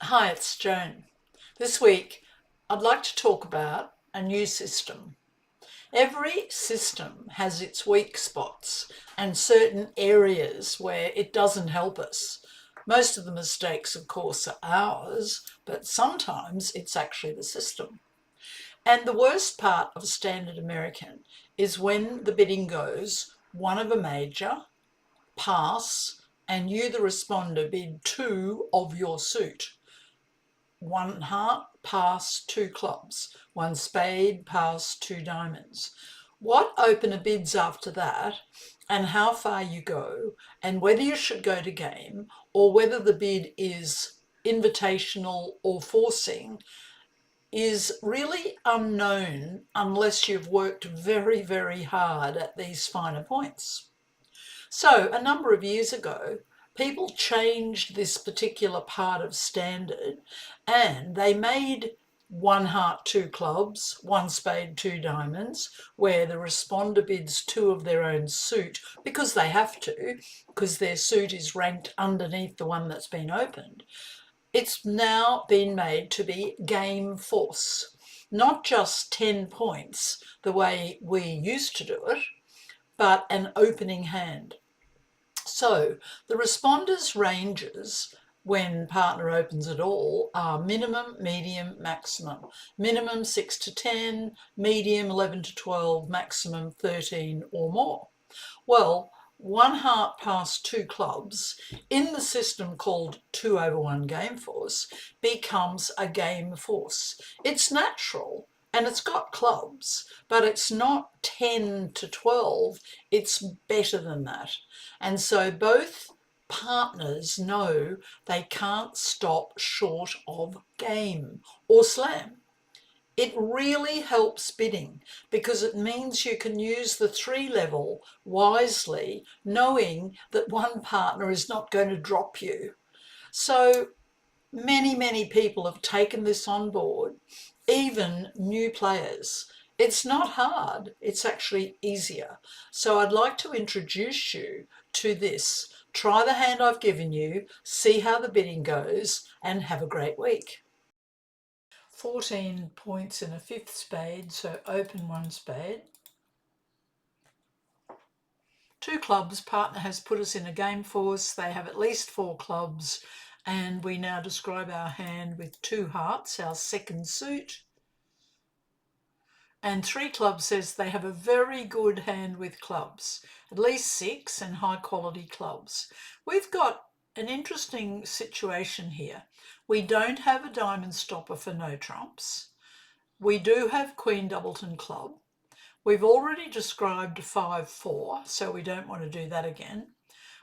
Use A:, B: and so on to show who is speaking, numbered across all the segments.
A: Hi, it's Joan. This week, I'd like to talk about a new system. Every system has its weak spots and certain areas where it doesn't help us. Most of the mistakes, of course, are ours, but sometimes it's actually the system. And the worst part of standard American is when the bidding goes one of a major, pass, and you, the responder, bid two of your suit. One heart, pass, two clubs. One spade, pass, two diamonds. What opener bids after that, and how far you go, and whether you should go to game, or whether the bid is invitational or forcing, is really unknown unless you've worked very, very hard at these finer points. So, a number of years ago, people changed this particular part of standard and they made one heart, two clubs, one spade, two diamonds, where the responder bids two of their own suit because they have to, because their suit is ranked underneath the one that's been opened. It's now been made to be game force, not just 10 points the way we used to do it, but an opening hand. So the responders' ranges when partner opens at all are minimum, medium, maximum. Minimum 6 to 10, medium 11 to 12, maximum 13 or more. Well, one heart past two clubs in the system called 2/1 game force becomes a game force. It's natural and it's got clubs, but it's not 10 to 12, it's better than that. And so both partners know they can't stop short of game or slam. It really helps bidding because it means you can use the three level wisely, knowing that one partner is not going to drop you. So many people have taken this on board, even new players. It's not hard, it's actually easier. So I'd like to introduce you to this. Try the hand I've given you, see how the bidding goes, and have a great week. 14 points in a fifth spade, so open one spade. Two clubs, partner has put us in a game force. They have at least four clubs, and we now describe our hand with two hearts, our second suit. And three clubs says they have a very good hand with clubs, at least six and high quality clubs. We've got an interesting situation here. We don't have a diamond stopper for no trumps. We do have Queen Doubleton Club. We've already described 5-4, so we don't want to do that again.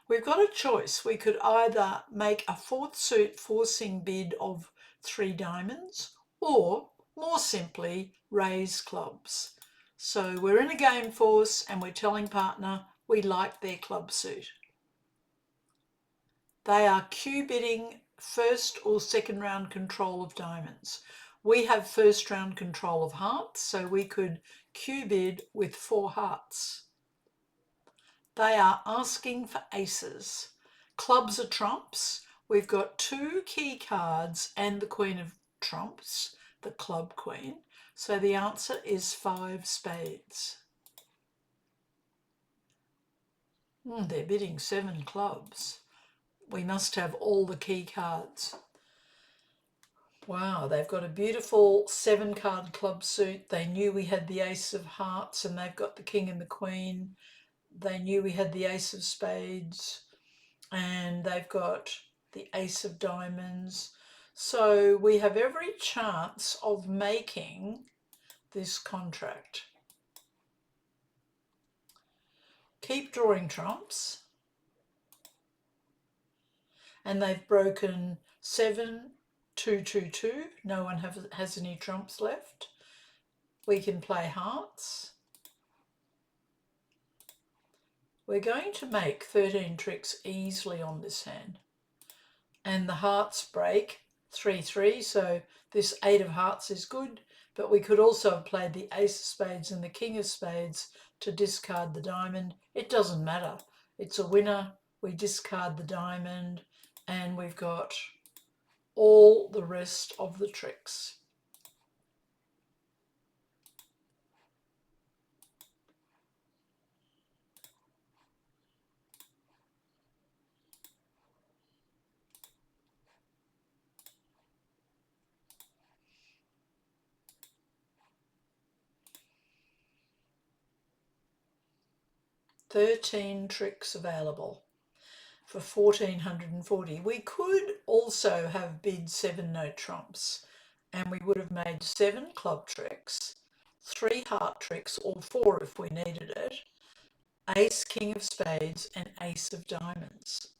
A: We've got a choice. We could either make a fourth suit forcing bid of three diamonds or, more simply, raise clubs. So we're in a game force and we're telling partner we like their club suit. They are Q bidding first or second round control of diamonds. We have first round control of hearts, so we could Q bid with four hearts. They are asking for aces. Clubs are trumps. We've got two key cards and the Queen of Trumps, the club queen. So the answer is five spades. They're bidding seven clubs. We must have all the key cards. Wow, they've got a beautiful 7-card club suit. They knew we had the ace of hearts and they've got the king and the queen. They knew we had the ace of spades and they've got the ace of diamonds. So we have every chance of making this contract. Keep drawing trumps. And they've broken 7, 2, 2, 2. No one has any trumps left. We can play hearts. We're going to make 13 tricks easily on this hand. And the hearts break 3-3, so this 8 of hearts is good, but we could also have played the ace of spades and the king of spades to discard the diamond. It doesn't matter. It's a winner. We discard the diamond and we've got all the rest of the tricks. "13 tricks available for 1440. We could also have bid 7 no trumps, and we would have made 7 club tricks, 3 heart tricks, or 4 if we needed it, ace, king of spades, and ace of diamonds.